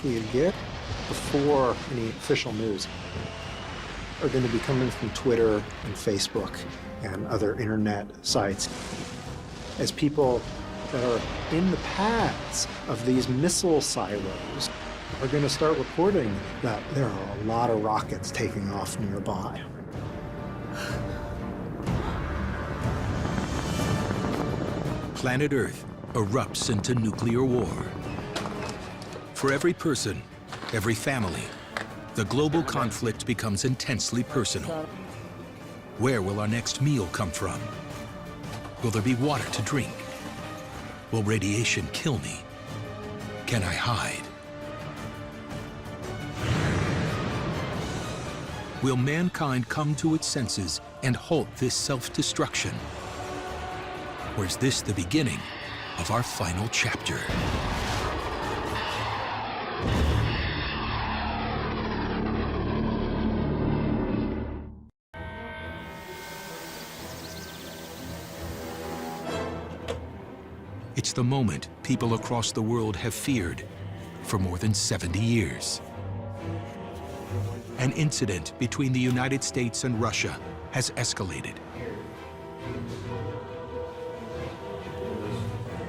likely to get before any official news are going to be coming from Twitter and Facebook and other internet sites. As people that are in the paths of these missile silos are going to start reporting that there are a lot of rockets taking off nearby. Planet Earth erupts into nuclear war. For every person, every family, the global conflict becomes intensely personal. Where will our next meal come from? Will there be water to drink? Will radiation kill me? Can I hide? Will mankind come to its senses and halt this self-destruction? Or is this the beginning of our final chapter? It's the moment people across the world have feared for more than 70 years. An incident between the United States and Russia has escalated,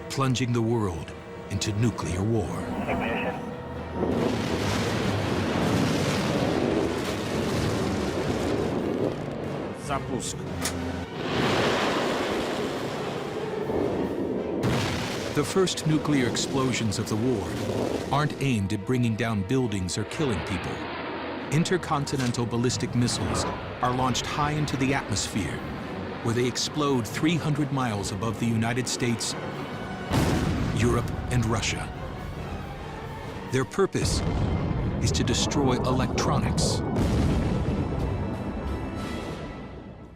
plunging the world into nuclear war. Запуск. The first nuclear explosions of the war aren't aimed at bringing down buildings or killing people. Intercontinental ballistic missiles are launched high into the atmosphere, where they explode 300 miles above the United States, Europe, and Russia. Their purpose is to destroy electronics.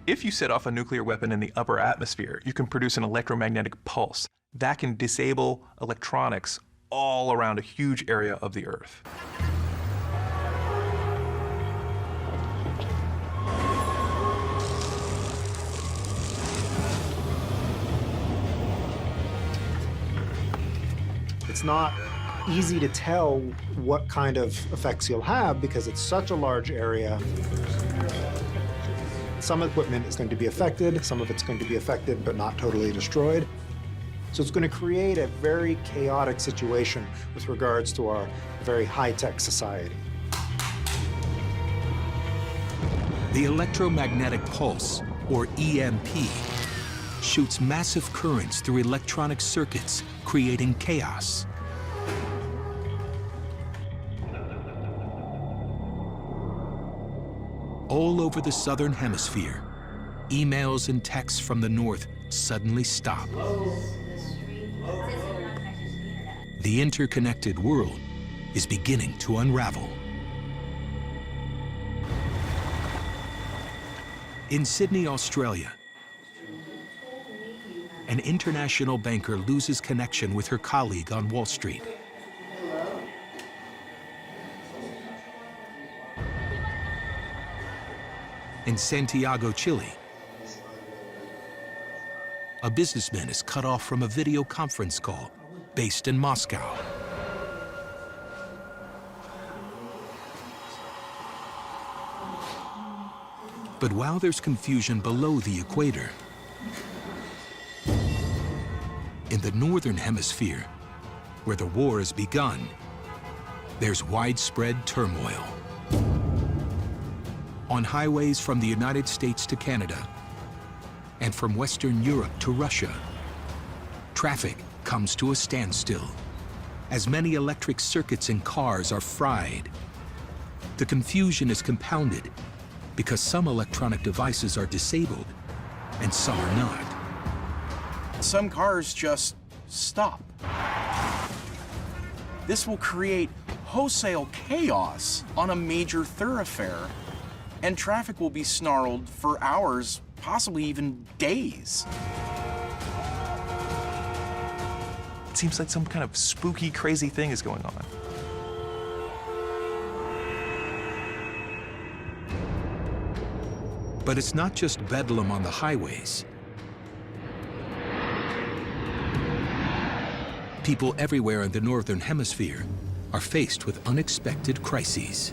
If you set off a nuclear weapon in the upper atmosphere, you can produce an electromagnetic pulse that can disable electronics all around a huge area of the Earth. It's not easy to tell what kind of effects you'll have because it's such a large area. Some equipment is going to be affected, some of it's going to be affected but not totally destroyed. So it's going to create a very chaotic situation with regards to our very high-tech society. The electromagnetic pulse, or EMP, shoots massive currents through electronic circuits, creating chaos. All over the southern hemisphere, emails and texts from the north suddenly stop. The interconnected world is beginning to unravel. In Sydney, Australia, an international banker loses connection with her colleague on Wall Street. In Santiago, Chile, a businessman is cut off from a video conference call based in Moscow. But while there's confusion below the equator, in the northern hemisphere, where the war has begun, there's widespread turmoil. On highways from the United States to Canada, and from Western Europe to Russia, traffic comes to a standstill as many electric circuits in cars are fried. The confusion is compounded because some electronic devices are disabled and some are not. Some cars just stop. This will create wholesale chaos on a major thoroughfare, and traffic will be snarled for hours, possibly even days. It seems like some kind of spooky, crazy thing is going on. But it's not just bedlam on the highways. People everywhere in the Northern Hemisphere are faced with unexpected crises.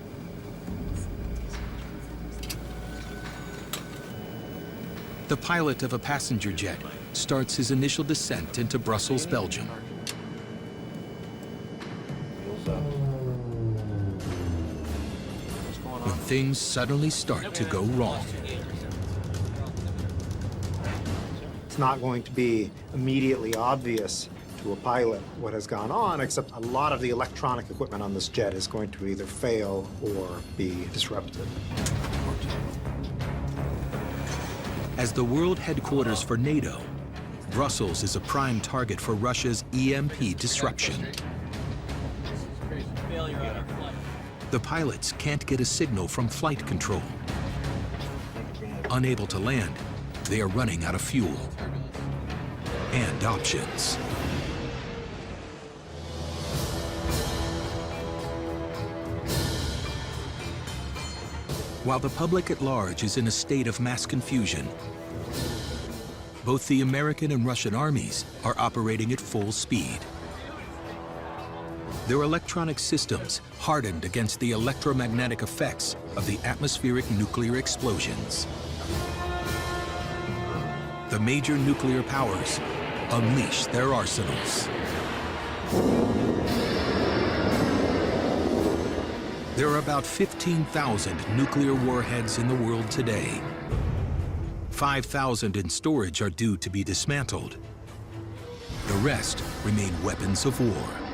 The pilot of a passenger jet starts his initial descent into Brussels, Belgium. When things suddenly start to go wrong. It's not going to be immediately obvious to a pilot what has gone on, except a lot of the electronic equipment on this jet is going to either fail or be disrupted. As the world headquarters for NATO, Brussels is a prime target for Russia's EMP disruption. The pilots can't get a signal from flight control. Unable to land, they are running out of fuel and options. While the public at large is in a state of mass confusion, both the American and Russian armies are operating at full speed. Their electronic systems hardened against the electromagnetic effects of the atmospheric nuclear explosions. The major nuclear powers unleash their arsenals. There are about 15,000 nuclear warheads in the world today. 5,000 in storage are due to be dismantled. The rest remain weapons of war.